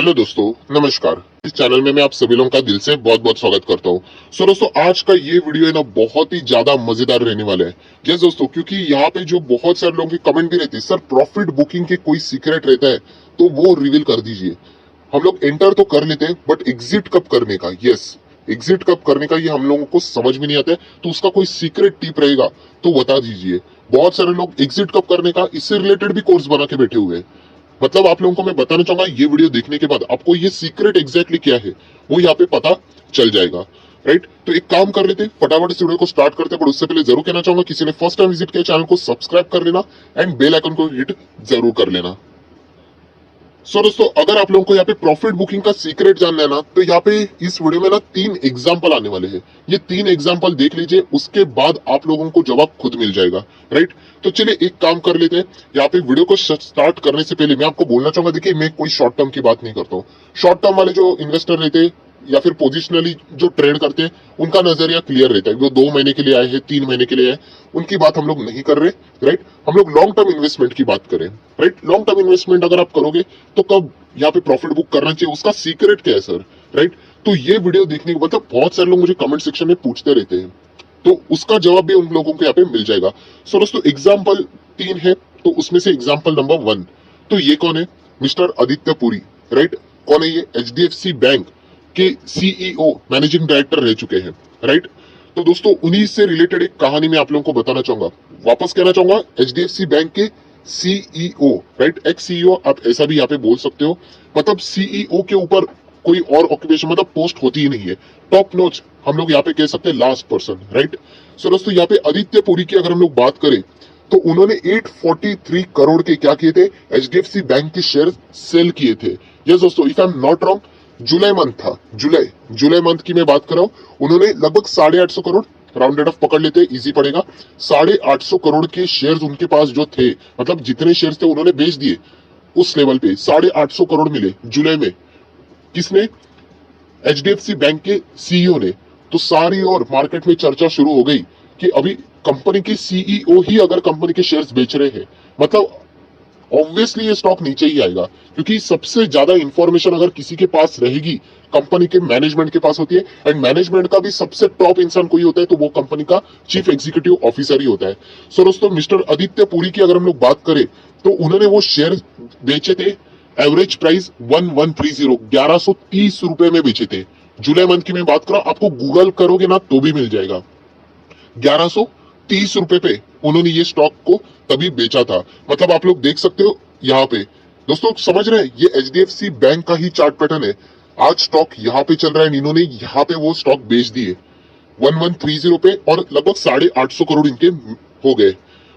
Hello दोस्तों, नमस्कार। इस चैनल में मैं आप सभी लोगों का दिल से बहुत बहुत स्वागत करता हूँ। सो दोस्तों, आज का ये वीडियो है ना बहुत ही ज्यादा मजेदार रहने वाला है। यस दोस्तों, क्योंकि यहाँ पे जो बहुत सारे लोगों की कमेंट भी रहती है, सर प्रॉफिट बुकिंग के कोई सीक्रेट रहता है तो वो रिवील कर दीजिए। हम लोग एंटर तो कर लेते हैं बट एग्जिट कब करने का, यस एग्जिट कब करने का ये हम लोगों को समझ में नहीं आता है। तो उसका कोई सीक्रेट टिप रहेगा तो बता दीजिए। बहुत सारे लोग एग्जिट कब करने का इससे रिलेटेड भी कोर्स बना के बैठे हुए हैं। मतलब आप लोगों को मैं बताना चाहूंगा, ये वीडियो देखने के बाद आपको ये सीक्रेट एग्जैक्टली क्या है वो यहाँ पे पता चल जाएगा। राइट, तो एक काम कर लेते, फटाफट इस वीडियो को स्टार्ट करते हैं। पर उससे पहले जरूर कहना चाहूंगा, किसी ने फर्स्ट टाइम विजिट किया चैनल को सब्सक्राइब कर लेना एंड बेल आइकन को हिट जरूर कर लेना। सो दोस्तों, अगर आप लोगों को यहाँ पे प्रॉफिट बुकिंग का सीक्रेट जानना है ना, तो यहाँ पे इस वीडियो में ना 3 एग्जांपल आने वाले हैं। ये 3 एग्जांपल देख लीजिए, उसके बाद आप लोगों को जवाब खुद मिल जाएगा। राइट, तो चलिए एक काम कर लेते हैं। यहाँ पे वीडियो को स्टार्ट करने से पहले मैं आपको बोलना चाहूंगा, देखिए मैं कोई शॉर्ट टर्म की बात नहीं करता हूँ। शॉर्ट टर्म वाले जो इन्वेस्टर रहते हैं या फिर पोजिशनली जो ट्रेड करते हैं, उनका नजरिया क्लियर रहता है। वो 2 महीने के लिए आए हैं, 3 महीने के लिए आए, उनकी बात हम लोग नहीं कर रहे। राइट, हम लोग लॉन्ग टर्म इन्वेस्टमेंट की बात करें। राइट, लॉन्ग टर्म इन्वेस्टमेंट अगर आप करोगे तो कब यहाँ पे प्रॉफिट बुक करना चाहिए, उसका सीक्रेट क्या है सर। राइट, तो ये वीडियो देखने के बाद बहुत सारे लोग मुझे कमेंट सेक्शन में पूछते रहते हैं, तो उसका जवाब भी उन लोगों को यहाँ पे मिल जाएगा। सो दोस्तों, एग्जाम्पल 3 है, तो उसमें से एग्जाम्पल नंबर 1, तो ये कौन है? मिस्टर आदित्य पुरी। राइट, कौन है ये? एचडीएफसी बैंक के सीईओ, मैनेजिंग डायरेक्टर रह चुके हैं। राइट, तो दोस्तों उन्हीं से रिलेटेड एक कहानी मैं आप लोगों को बताना चाहूंगा। वापस कहना चाहूंगा, एचडीएफसी बैंक के सीईओ, राइट, एक्स सीईओ आप ऐसा भी यहाँ पे बोल सकते हो। मतलब सीईओ के ऊपर कोई और ऑक्यूपेशन मतलब पोस्ट होती ही नहीं है। टॉप नॉच हम लोग यहाँ पे कह सकते हैं, लास्ट पर्सन। राइट, सो दोस्तों यहाँ पे आदित्य पुरी की अगर हम लोग बात करें तो उन्होंने 843 करोड़ के क्या किए थे? एचडीएफसी बैंक के शेयर सेल किए थे। यस दोस्तों, if I am not wrong, July month था, जुलाई मंथ की मैं बात कर रहा हूँ। उन्होंने लगभग 850 करोड़, राउंडेड ऑफ पकड़ लेते, इजी पड़ेगा, 850 करोड़ के शेयर्स उनके पास जो थे, मतलब जितने शेयर्स थे उन्होंने बेच दिए। उस लेवल पे 850 करोड़ मिले जुलाई में। किसने? एचडीएफसी बैंक के सीईओ ने। तो सारी और मार्केट में चर्चा शुरू हो गई कि अभी कंपनी के सीईओ ही अगर कंपनी के शेयर्स बेच रहे हैं, मतलब ऑब्वियसली ये स्टॉक नीचे ही आएगा। क्योंकि सबसे ज्यादा इंफॉर्मेशन अगर किसी के पास रहेगी, कंपनी के मैनेजमेंट के पास होती है। एंड मैनेजमेंट का भी सबसे टॉप इंसान कोई होता है तो वो कंपनी का चीफ एग्जीक्यूटिव ऑफिसर ही होता है। सो दोस्तों, मिस्टर आदित्य पुरी की अगर हम लोग बात करें तो उन्होंने वो शेयर बेचे थे, एवरेज प्राइस 1130 रुपए में बेचे थे। जुलाई मंथ की मैं बात कर रहा हूं, आपको गूगल करोगे ना तो भी मिल जाएगा। 1130 रुपए पे उन्होंने ये स्टॉक को तभी बेचा था। मतलब आप लोग देख सकते हो यहाँ पे। दोस्तों समझ रहे हैं, ये एचडीएफसी बैंक का ही चार्ट पैटर्न है। आज स्टॉक यहाँ पे चल रहा है, इन्होंने यहाँ पे वो स्टॉक बेच दिए 1130 पे, और लगभग 850 करोड़ इनके हो गए।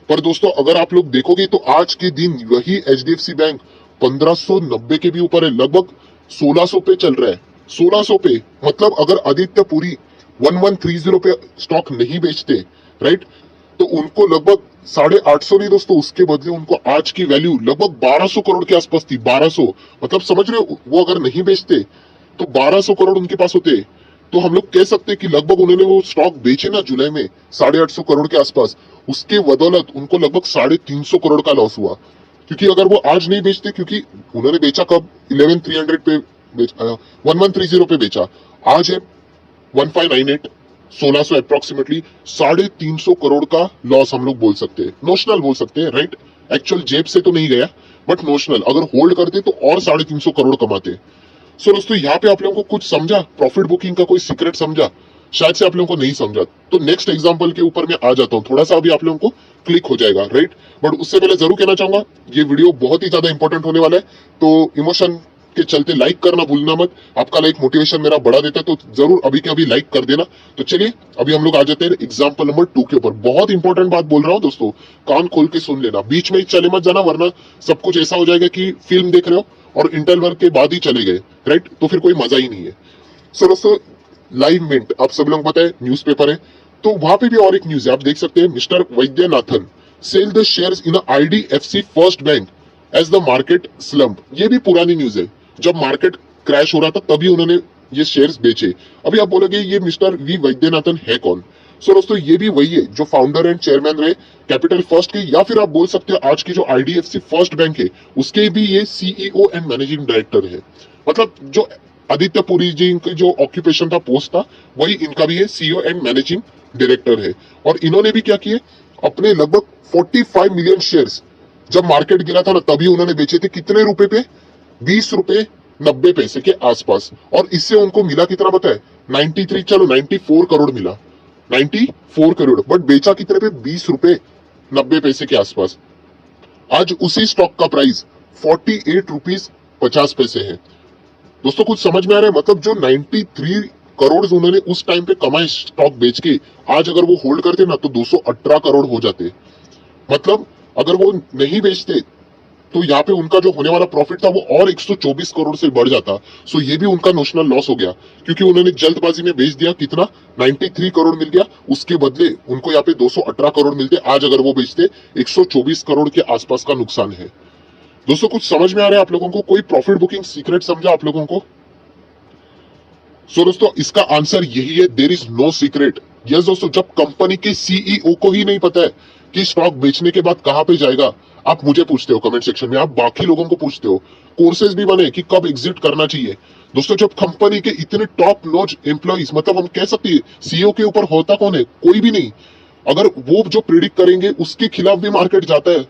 पर दोस्तों अगर आप लोग देखोगे तो आज के दिन वही एचडीएफसी बैंक 1590 के भी ऊपर है, लगभग 1600 पे चल रहा है। 1600 पे, मतलब अगर आदित्य पुरी 1130 पे स्टॉक नहीं बेचते, राइट, तो उनको लगभग 850 नहीं दोस्तों, उसके बदले उनको आज की वैल्यू लगभग 1200 करोड़ के आसपास थी। 1200, मतलब समझ रहे हो, वो अगर नहीं बेचते तो 1200 करोड़ उनके पास होते। तो हम लोग कह सकते हैं कि लगभग उन्होंने वो स्टॉक बेचे ना जुलाई में 850 करोड़ के आसपास, उसके बदौलत उनको लगभग 350 करोड़ का लॉस हुआ। क्योंकि अगर वो आज नहीं बेचते, क्योंकि उन्होंने बेचा कब? 11300 पे 1130 पे बेचा, आज है 1598, 1600 अप्रोक्सीमेटली 350 करोड़ का लॉस हम लोग बोल सकते हैं, नोशनल बोल सकते हैं। राइट, एक्चुअल जेब से तो नहीं गया बट नोशनल अगर होल्ड करते तो और 350 करोड़ कमाते। सो दोस्तों यहाँ पे आप लोगों को कुछ समझा? प्रॉफिट बुकिंग का कोई सीक्रेट समझा? शायद से आप लोगों को नहीं समझा। तो नेक्स्ट एग्जांपल के ऊपर मैं आ जाता हूँ, थोड़ा सा अभी आप लोगों को क्लिक हो जाएगा। राइट, बट उससे पहले जरूर कहना चाहूंगा, ये वीडियो बहुत ही ज्यादा इंपॉर्टेंट होने वाला है, तो इमोशन के चलते लाइक करना भूलना मत। आपका लाइक मोटिवेशन मेरा बढ़ा देता है, तो जरूर अभी के अभी लाइक कर देना। तो चलिए अभी हम लोग आ जाते हैं एग्जांपल नंबर 2 के ऊपर। बहुत इंपॉर्टेंट बात बोल रहा हूँ दोस्तों, कान खोल के सुन लेना, बीच में चले मत जाना, वरना सब कुछ ऐसा हो जाएगा कि फिल्म देख रहे हो और इंटरवल के बाद ही चले गए। राइट, तो फिर कोई मजा ही नहीं है। सो दोस्तों, लाइव मिंट आप सब लोग पता है न्यूज़पेपर है, तो वहां पे भी और एक न्यूज है, आप देख सकते हैं, mister Vaidyanathan sell the shares in IDFC first bank as the market slump. ये भी पुरानी न्यूज है, जब मार्केट क्रैश हो रहा था तभी उन्होंने ये शेयर्स बेचे। अभी आप बोलोगे ये मिस्टर वी वैद्यनाथन है कौन? सो दोस्तों ये भी वही है जो फाउंडर एंड चेयरमैन रहे कैपिटल फर्स्ट के, या फिर आप बोल सकते हो आज की जो आईडीएफसी फर्स्ट बैंक है उसके भी ये सीईओ एंड मैनेजिंग डायरेक्टर है। मतलब जो आदित्य पुरी जी के जो ऑक्यूपेशन था, पोस्ट था, वही इनका भी है, सीईओ एंड मैनेजिंग डायरेक्टर है। और इन्होंने भी क्या किए, अपने लगभग 45 मिलियन शेयर्स जब मार्केट गिरा था ना तभी उन्होंने बेचे थे। कितने रुपए पे? 20 रुपए 90 पैसे के आसपास। और इससे उनको मिला कितना पता है? 93, चलो 94 करोड़ मिला, 94 करोड़, बट बेचा कितने पे? 20 रुपए 90 पैसे के आसपास। आज उसी स्टॉक का प्राइस 48 रुपीज 50 पैसे है। दोस्तों कुछ समझ में आ रहा है? मतलब जो 93 करोड़ उन्होंने उस टाइम पे कमाए स्टॉक बेच के, आज अगर वो होल्ड करते ना तो 218 करोड़ हो जाते। मतलब अगर वो नहीं बेचते तो यहाँ पे उनका जो होने वाला प्रॉफिट था वो और 124 करोड़ से बढ़ जाता। सो ये भी उनका नोशनल लॉस हो गया क्योंकि उन्होंने जल्दबाजी में बेच दिया। कितना? 93 करोड़ मिल गया, उसके बदले उनको यहाँ पे 218 करोड़ मिलते। आज अगर वो बेचते 124 करोड़ के आसपास का नुकसान है। दोस्तों कुछ समझ में आ रहा है आप लोगों को? कोई प्रॉफिट बुकिंग सीक्रेट समझा आप लोगों को? सो दोस्तों इसका आंसर यही है, there is no secret. Yes दोस्तों, जब कंपनी के सीईओ को ही नहीं पता है कि स्टॉक बेचने के बाद कहां पे जाएगा, आप मुझे पूछते हो कमेंट सेक्शन में, आप बाकी लोगों को पूछते हो, कोर्सेज भी बने कि कब एग्जिट करना चाहिए। दोस्तों जब कंपनी के इतने टॉप नॉच एम्प्लॉइज, मतलब हम कह सकते हैं सीईओ के ऊपर होता कौन है? कोई भी नहीं। अगर वो जो प्रिडिक्ट करेंगे उसके खिलाफ भी मार्केट जाता है,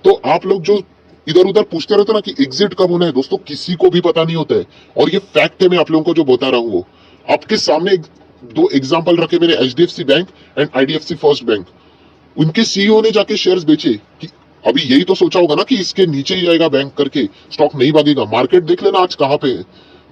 तो आप लोग जो इधर उधर पूछते रहते ना कि एग्जिट कब होना है, दोस्तों किसी को भी पता नहीं होता है। और ये फैक्ट है, मैं आप लोगों को जो बता रहा हूँ वो आपके सामने दो एग्जांपल रखे मैंने, HDFC bank and IDFC first bank. उनके सीईओ ने जाके शेयर्स बेचे कि अभी यही तो सोचा होगा ना कि इसके नीचे ही जाएगा बैंक करके, स्टॉक नहीं भागेगा। मार्केट देख लेना आज कहां पे है।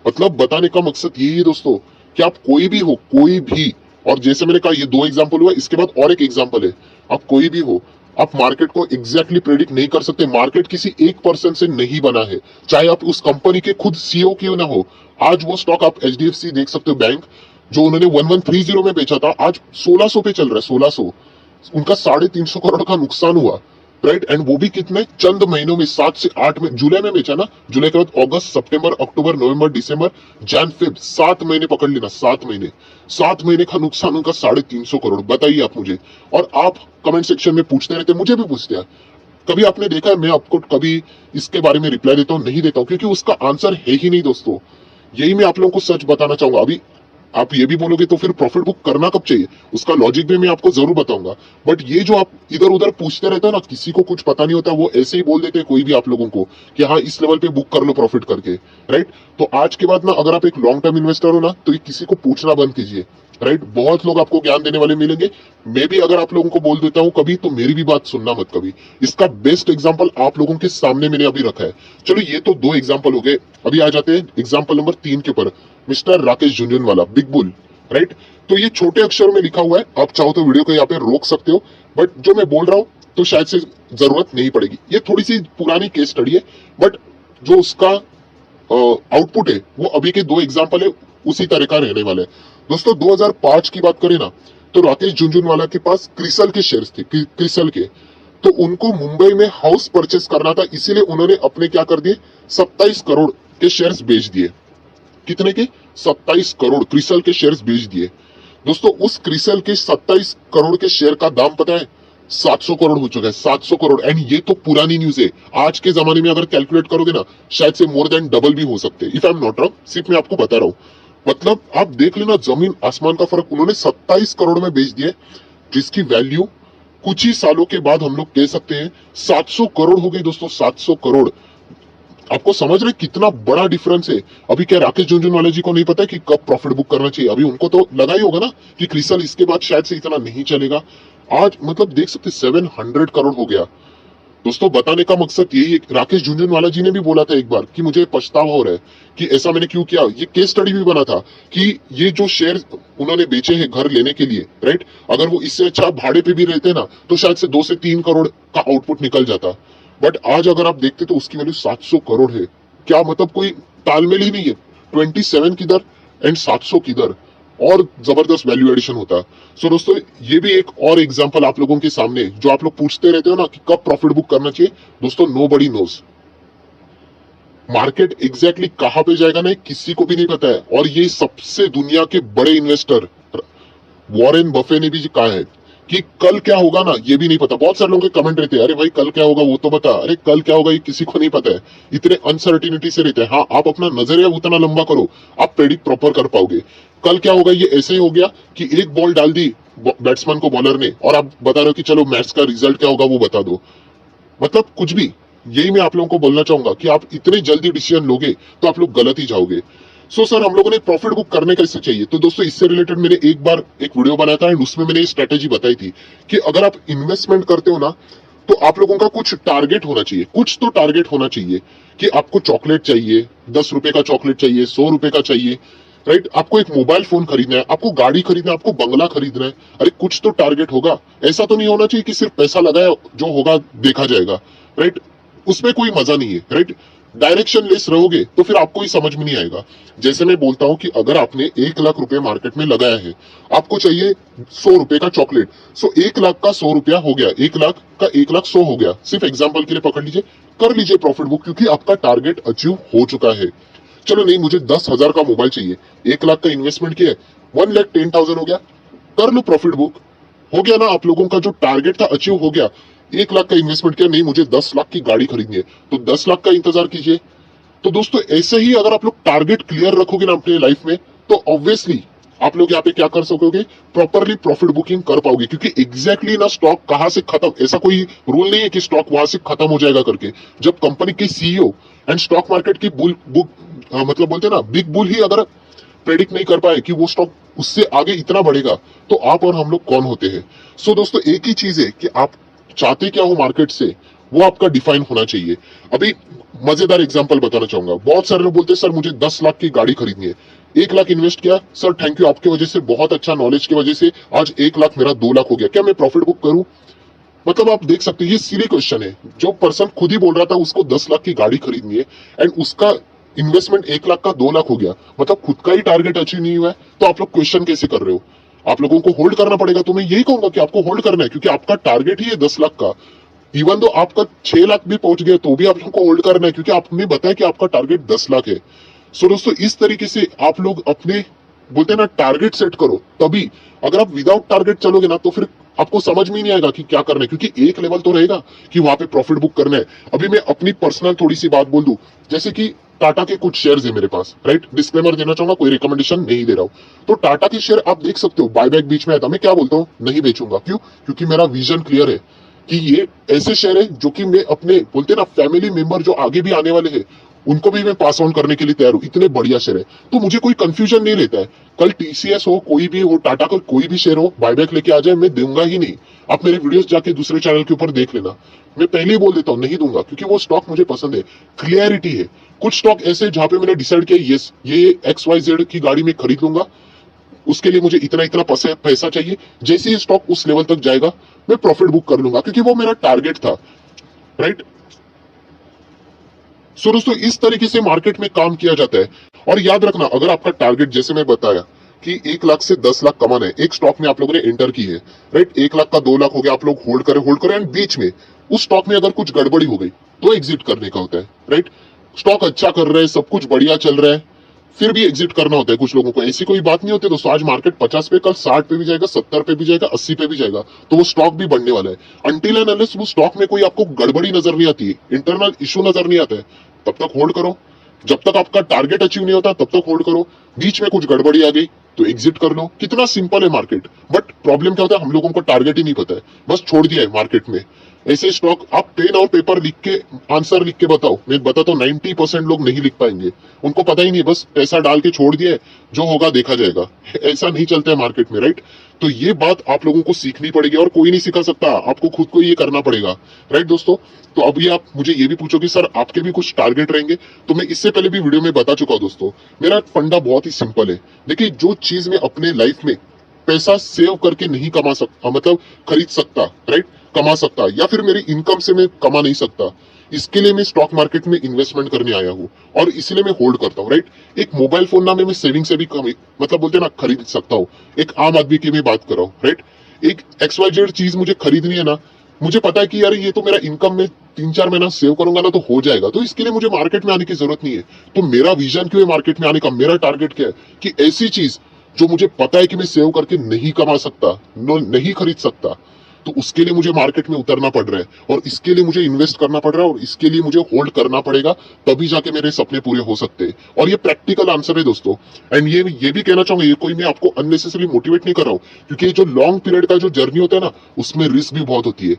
मतलब बताने का मकसद यही है दोस्तों कि आप कोई भी हो, कोई भी, और जैसे मैंने कहा ये दो एग्जांपल हुआ, इसके बाद और एक एग्जांपल है, आप कोई भी हो, आप मार्केट को एग्जैक्टली प्रेडिक्ट नहीं कर सकते। मार्केट किसी एक पर्सन से नहीं बना है, चाहे आप उस कंपनी के खुद सीईओ क्यों ना हो। आज वो स्टॉक आप एचडीएफसी देख सकते हो बैंक, जो उन्होंने 1130 में बेचा था, आज 1600 पे चल रहा है, 1600। उनका 350 करोड़ का नुकसान हुआ, राइट। एंड वो भी कितने चंद महीनों में, 7 से 8 में, जुलाई में बेचा ना, जुलाई के बाद अगस्त, सितंबर, अक्टूबर, नवंबर, दिसंबर, जन, फेब, 7 महीने पकड़ लेना, 7 महीने का नुकसान उनका 350 करोड़। बताइए आप मुझे। और आप कमेंट सेक्शन में पूछते रहते, मुझे भी पूछते हैं, कभी आपने देखा है मैं आपको कभी इसके बारे में रिप्लाई देता हूँ? नहीं देता हूँ, क्योंकि उसका आंसर है ही नहीं दोस्तों। यही मैं आप लोगों को सच बताना चाहूंगा। अभी आप ये भी बोलोगे तो फिर प्रॉफिट बुक करना कब चाहिए, उसका लॉजिक भी मैं आपको जरूर बताऊंगा। बट ये जो आप इधर उधर पूछते रहते हो ना, किसी को कुछ पता नहीं होता, वो ऐसे ही बोल देते हैं कोई भी आप लोगों को कि हाँ इस लेवल पे बुक कर लो प्रॉफिट करके, राइट। तो आज के बाद ना, अगर आप एक लॉन्ग टर्म इन्वेस्टर हो ना, तो ये किसी को पूछना बंद कीजिए, राइट। बहुत लोग आपको ज्ञान देने वाले मिलेंगे। मैं भी अगर आप लोगों को बोल देता हूँ कभी, तो मेरी भी बात सुनना मत कभी। इसका बेस्ट एग्जांपल आप लोगों के सामने मैंने अभी रखा है। चलो ये तो 2 एग्जांपल हो गए, अभी आ जाते हैं एग्जांपल नंबर 3 के ऊपर, mister Rakesh Jhunjhunwala, big bull, right. तो ये छोटे अक्षर में लिखा हुआ है, आप चाहो तो वीडियो को यहाँ पे रोक सकते हो, बट जो मैं बोल रहा हूँ तो शायद से जरूरत नहीं पड़ेगी। ये थोड़ी सी पुरानी केस स्टडी है, बट जो उसका आउटपुट है वो अभी के 2 एग्जांपल है, उसी तरह का रहने वाला है। दोस्तों 2005 की बात करें ना, तो राकेश झुनझुनवाला के पास क्रिसल के शेयर्स थे, क्रिसल के। तो उनको मुंबई में हाउस परचेस करना था, इसीलिए उन्होंने अपने क्या कर दिए, 27 करोड़ के शेयर्स बेच दिए। कितने के? 27 करोड़ क्रिसल के शेयर्स बेच दिए। दोस्तों उस क्रिसल के 27 करोड़ के शेयर का दाम पता है? 700 करोड़ हो चुका है, 700 करोड़। एंड ये तो पुरानी न्यूज है, आज के जमाने में अगर कैलकुलेट करोगे ना, शायद से मोर देन डबल भी हो सकते हैं, if I am not wrong. सिर्फ मैं आपको बता रहा हूँ, मतलब आप देख लेना जमीन आसमान का फर्क। उन्होंने 27 करोड़ में बेच दिए, जिसकी वैल्यू कुछ ही सालों के बाद हम लोग कह सकते हैं 700 करोड़ हो गई। दोस्तों 700 करोड़, आपको समझ रहे कितना बड़ा डिफरेंस है। अभी क्या राकेश झुनझुनवाला जी को नहीं पता है कि कब प्रॉफिट बुक करना चाहिए? अभी उनको तो लगा ही होगा ना कि क्रिसल इसके बाद शायद से इतना नहीं चलेगा। आज मतलब देख सकते 700 करोड़ हो गया। दोस्तों बताने का मकसद यही है, राकेश झुनझुनवाला जी ने भी बोला था एक बार कि मुझे पछतावा हो रहा है कि ऐसा मैंने क्यों किया। ये केस स्टडी भी बना था कि ये जो शेयर उन्होंने बेचे हैं घर लेने के लिए, राइट, अगर वो इससे अच्छा भाड़े पे भी रहते ना, तो शायद से 2 से 3 करोड़ का आउटपुट निकल जाता। बट आज अगर आप देखते तो उसकी वैल्यू 700 करोड़ है। क्या मतलब कोई तालमेल ही नहीं है, 27 किधर एंड 700 किधर, और जबरदस्त वैल्यू एडिशन होता। सो दोस्तों ये भी एक और एग्जांपल आप लोगों के सामने, जो आप लोग पूछते रहते हो ना कि कब प्रॉफिट बुक करना चाहिए। दोस्तों नोबडी नोज, मार्केट एग्जैक्टली कहां पे जाएगा ना, किसी को भी नहीं पता है। और ये सबसे दुनिया के बड़े इन्वेस्टर, वॉरेन बफे ने भी कहा है कि कल क्या होगा ना ये भी नहीं पता। बहुत सारे लोगों के कमेंट रहते हैं, अरे भाई कल क्या होगा वो तो बता, अरे कल क्या होगा ये किसी को नहीं पता है, इतने अनसर्टिनिटी से रहते हैं। हाँ, आप अपना नजरिया उतना लंबा करो, आप प्रेडिक्ट प्रॉपर कर पाओगे। कल क्या होगा ये ऐसे ही हो गया कि एक बॉल डाल दी बैट्समैन को बॉलर ने, और आप बता रहे हो कि चलो मैच का रिजल्ट क्या होगा वो बता दो। मतलब कुछ भी। यही मैं आप लोगों को बोलना चाहूंगा कि आप इतने जल्दी डिसीजन लोगे तो आप लोग गलत ही जाओगे। सर हम लोगों ने प्रॉफिट बुक करने कैसे चाहिए, तो दोस्तों इससे रिलेटेड मैंने एक बार एक वीडियो बनाया था एंड उसमें मैंने स्ट्रेटेजी बताई थी कि अगर आप इन्वेस्टमेंट करते हो ना तो आप लोगों का कुछ टारगेट होना चाहिए, कुछ तो टारगेट होना चाहिए कि आपको चॉकलेट चाहिए, 10 रुपए का चॉकलेट चाहिए, 100 रुपए का चाहिए, राइट। आपको एक मोबाइल फोन खरीदना है, आपको गाड़ी खरीदना है, आपको बंगला खरीदना है, अरे कुछ तो टारगेट होगा। ऐसा तो नहीं होना चाहिए कि सिर्फ पैसा लगाया जो होगा देखा जाएगा, राइट। उसमें कोई मजा नहीं है, राइट। डायरेक्शन लेस रहोगे तो फिर आपको ही समझ में नहीं आएगा। जैसे मैं बोलता हूं कि अगर आपने 1 लाख रुपए मार्केट में लगाया है, आपको चाहिए 100 रुपए का चॉकलेट, सो 1 लाख का 100 रुपया हो गया, 1 लाख का 1 लाख 100 हो गया। सिर्फ एग्जाम्पल के लिए पकड़ लीजिए, कर लीजिए प्रॉफिट बुक, क्योंकि आपका टारगेट अचीव हो चुका है। चलो नहीं, मुझे 10,000 का मोबाइल चाहिए, 1 लाख का इन्वेस्टमेंट किया, 1,10,000 हो गया, कर लो प्रॉफिट बुक। हो गया ना, आप लोगों का जो टारगेट था अचीव हो गया। 1 लाख का इन्वेस्टमेंट किया, नहीं मुझे 10 लाख की गाड़ी खरीदनी है, तो 10 लाख का इंतजार कीजिए। तो दोस्तों ऐसे ही अगर आप लोग टारगेट क्लियर रखोगे ना अपने लाइफ में, तो ऑब्वियसली आप लोग यहाँ पे क्या कर सकोगे, प्रॉपरली प्रॉफिट बुकिंग कर पाओगे। क्योंकि एग्जैक्टली ना स्टॉक कहां से खत्म, ऐसा कोई रूल नहीं है कि स्टॉक वहां से खत्म हो जाएगा करके। जब कंपनी के सीईओ एंड स्टॉक मार्केट की बुल बुक मतलब बोलते हैं ना बिग बुल ही अगर प्रेडिक्ट नहीं कर पाए कि वो स्टॉक उससे आगे इतना बढ़ेगा, तो आप और हम लोग कौन होते हैं। सो दोस्तों एक ही चीज है कि आप चाहते क्या हो मार्केट से, वो आपका डिफाइन होना चाहिए। अभी मजेदार एग्जांपल बताना चाहूंगा। बहुत सारे लोग बोलते हैं सर मुझे 10 लाख की गाड़ी खरीदनी है, 1 लाख इन्वेस्ट किया, सर थैंक यू आपकी वजह से, बहुत अच्छा नॉलेज की वजह से आज 1 लाख मेरा 2 लाख हो गया, क्या मैं प्रॉफिट बुक करूं। मतलब आप देख सकते हैं ये सिली क्वेश्चन है। जो पर्सन खुद ही बोल रहा था उसको 10 लाख की गाड़ी खरीदनी है एंड उसका इन्वेस्टमेंट 1 लाख का 2 लाख हो गया, मतलब खुद का ही टारगेट अचीव नहीं हुआ है, तो आप लोग क्वेश्चन कैसे कर रहे हो। आप लोगों को होल्ड करना पड़ेगा। तो मैं यही कहूंगा कि आपको होल्ड करना है, क्योंकि आपका टारगेट ही है 10 लाख का। इवन दो आपका 6 लाख भी पहुंच गया तो भी आप लोगों को होल्ड करना है, क्योंकि आपने बताया कि आपका टारगेट 10 लाख है। सो दोस्तों इस तरीके से आप लोग अपने बोलते हैं ना टारगेट सेट करो, तभी। अगर आप विदाउट टारगेट चलोगे ना तो फिर आपको समझ में ही नहीं आएगा कि क्या करना है, क्योंकि एक लेवल तो रहेगा कि वहां पे प्रॉफिट बुक करना है। अभी मैं अपनी पर्सनल थोड़ी सी बात बोल दूं, जैसे कि टाटा के कुछ शेयर्स है मेरे पास, राइट। डिस्क्लेमर देना चाहूंगा, कोई रिकमेंडेशन नहीं दे रहा हूं। तो टाटा के शेयर आप देख सकते हो, बायबैक बीच में आया था, मैं क्या बोलता हूँ, नहीं बेचूंगा। क्यों? क्योंकि मेरा विजन क्लियर है कि ये ऐसे शेयर है जो कि मैं अपने बोलते ना फैमिली मेंबर जो आगे भी आने वाले हैं उनको भी मैं पास ऑन करने के लिए तैयार हूं। इतने बढ़िया शेयर है, तो मुझे कोई कंफ्यूजन नहीं रहता है। कल टीसीएस हो, कोई भी हो, टाटा का कोई भी शेयर हो, बायबैक लेके आ जाए, मैं दूंगा ही नहीं। आप मेरे वीडियोस जाके दूसरे चैनल के ऊपर देख लेना, मैं पहले ही बोल देता हूँ नहीं दूंगा, क्योंकि वो स्टॉक मुझे पसंद है, क्लियरिटी है। कुछ स्टॉक ऐसे जहां पे मैंने डिसाइड किया यस ये XYZ की गाड़ी में खरीद लूंगा, उसके लिए मुझे इतना इतना पैसा चाहिए, जैसे ही स्टॉक उस लेवल तक जाएगा मैं प्रॉफिट बुक कर लूंगा, क्योंकि वो मेरा टारगेट था, राइट। सो दोस्तों इस तरीके से मार्केट में काम किया जाता है। और याद रखना, अगर आपका टारगेट जैसे मैं बताया कि 1 लाख से 10 लाख कमाना है, एक स्टॉक में आप लोगों ने एंटर की है, राइट। 1 लाख का 2 लाख हो गया, आप लोग होल्ड करें एंड बीच में उस स्टॉक में अगर कुछ गड़बड़ी हो गई तो एग्जिट करने का होता है, राइट। स्टॉक अच्छा कर रहा है, सब कुछ बढ़िया चल रहा है, फिर भी एग्जिट करना होता है कुछ लोगों को। ऐसी कोई बात नहीं होती। दोस्तों आज मार्केट 50 पे, कल 60 पे भी जाएगा, 70 पे भी जाएगा, 80 पे भी जाएगा, तो वो स्टॉक भी बढ़ने वाला है। अनटिल एंड अनलेस वो स्टॉक में कोई आपको गड़बड़ी नजर नहीं आती है, इंटरनल इशू नजर नहीं आता है, तब तक होल्ड करो। जब तक आपका टारगेट अचीव नहीं होता तब तक होल्ड करो। बीच में कुछ गड़बड़ी आ गई तो एग्जिट कर लो। कितना सिंपल है मार्केट। बट प्रॉब्लम क्या होता है, हम लोगों को टारगेट ही नहीं पता है, बस छोड़ दिया है मार्केट में। ऐसे स्टॉक आप पेन और पेपर लिख के आंसर लिख के बताओ, मैं बताता हूँ 90% लोग नहीं लिख पाएंगे, उनको पता ही नहीं, बस पैसा डाल के छोड़ दिया, जो होगा देखा जाएगा। ऐसा नहीं चलता है मार्केट में, राइट। तो ये बात आप लोगों को सीखनी पड़ेगी और कोई नहीं सिखा सकता, आपको खुद को ये करना पड़ेगा, राइट दोस्तों। तो अभी आप मुझे ये भी पूछोगे सर आपके भी कुछ टारगेट रहेंगे, तो मैं इससे पहले भी वीडियो में बता चुका हूं दोस्तों। मेरा फंडा बहुत ही सिंपल है। देखिए जो चीज में अपने लाइफ में पैसा सेव करके नहीं कमा सकता, मतलब खरीद सकता, राइट, कमा सकता, या फिर मेरी इनकम से मैं कमा नहीं सकता, इसके लिए मैं स्टॉक मार्केट में इन्वेस्टमेंट करने आया हूँ और इसलिए मैं होल्ड करता हूँ, राइट। एक मोबाइल फोन ना मैं सेविंग से भी मतलब बोलते हैं ना खरीद सकता हूँ, एक आम आदमी की मैं बात कर रहा हूँ, राइट। एक XYZ चीज मुझे खरीदनी है ना, मुझे पता है कि यार ये तो मेरा इनकम में 3-4 महीना सेव करूंगा ना तो हो जाएगा, तो इसके लिए मुझे मार्केट में आने की जरूरत नहीं है। तो मेरा विजन क्यों है मार्केट में आने का, मेरा टारगेट क्या है कि ऐसी चीज जो मुझे पता है कि मैं सेव करके नहीं कमा सकता, नहीं खरीद सकता, तो उसके लिए मुझे मार्केट में उतरना पड़ रहा है और इसके लिए मुझे इन्वेस्ट करना पड़ रहा है और इसके लिए मुझे होल्ड करना पड़ेगा, तभी जाके मेरे सपने पूरे हो सकते हैं। और ये प्रैक्टिकल आंसर है दोस्तों। एंड ये भी कहना चाहूंगा, ये कोई मैं आपको अननेसेसरी मोटिवेट नहीं कर रहा हूँ, क्योंकि ये जो लॉन्ग पीरियड का जो जर्नी होता है ना, उसमें रिस्क भी बहुत होती है।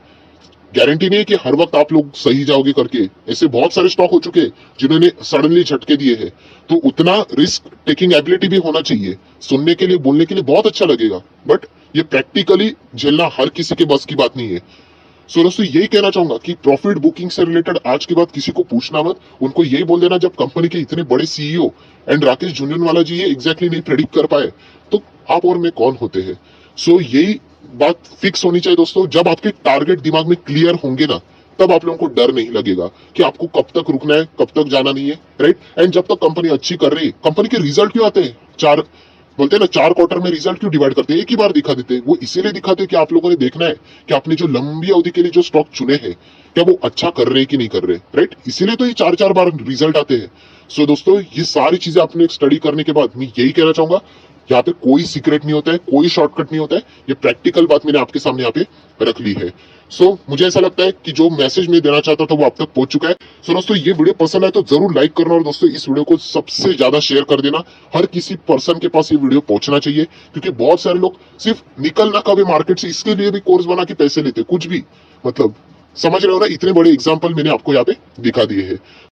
गारंटी नहीं है कि हर वक्त आप लोग सही जाओगे करके। ऐसे बहुत सारे स्टॉक हो चुके हैं जिन्होंने सडनली झटके दिए हैं। तो उतना रिस्क टेकिंग एबिलिटी भी होना चाहिए। सुनने के लिए, बोलने के लिए बहुत अच्छा लगेगा, बट ये प्रैक्टिकली झेलना हर किसी के बस की बात नहीं है। सो दोस्तों, यही कहना चाहूंगा कि प्रॉफिट बुकिंग से रिलेटेड आज के बाद किसी को पूछना मत। उनको यही बोल देना, जब कंपनी के इतने बड़े सीईओ एंड राकेश झुनझुनवाला जी ये एग्जैक्टली नहीं प्रेडिक्ट कर पाए, तो आप और मैं कौन होते हैं। सो यही बात फिक्स होनी चाहिए दोस्तों। जब आपके टारगेट दिमाग में क्लियर होंगे ना, तब आप लोगों को डर नहीं लगेगा कि आपको कब तक रुकना है, कब तक जाना नहीं है, राइट। एंड जब तक कंपनी अच्छी कर रही है, कंपनी के रिजल्ट क्यों आते हैं, बोलते हैं ना, 4 क्वार्टर में रिजल्ट क्यों डिवाइड करते हैं, एक ही बार दिखा देते हैं। वो इसीलिए दिखाते हैं कि आप लोगों ने देखना है कि आपने जो लंबी अवधि के लिए जो स्टॉक चुने हैं, क्या वो अच्छा कर रहे हैं कि नहीं कर रहे, राइट। इसीलिए तो ये 4-4 बार रिजल्ट आते हैं। सो दोस्तों, ये सारी चीजें आपने स्टडी करने के बाद मैं यही कहना चाहूंगा, यहाँ पे कोई सीक्रेट नहीं होता है, कोई शॉर्टकट नहीं होता है। ये प्रैक्टिकल बात मैंने आपके सामने यहाँ पे रख ली है। सो मुझे ऐसा लगता है कि जो मैसेज मैं देना चाहता था वो आप तक पहुंच चुका है। सो दोस्तों, ये वीडियो पसंद आए तो जरूर लाइक करना और दोस्तों इस वीडियो को सबसे ज्यादा शेयर कर देना। हर किसी पर्सन के पास ये वीडियो पहुंचना चाहिए, क्योंकि बहुत सारे लोग सिर्फ निकल ना कभी मार्केट से, इसके लिए भी कोर्स बना के पैसे लेते, कुछ भी मतलब, समझ रहे हो ना। इतने बड़े एग्जाम्पल मैंने आपको यहाँ पे दिखा दिए हैं।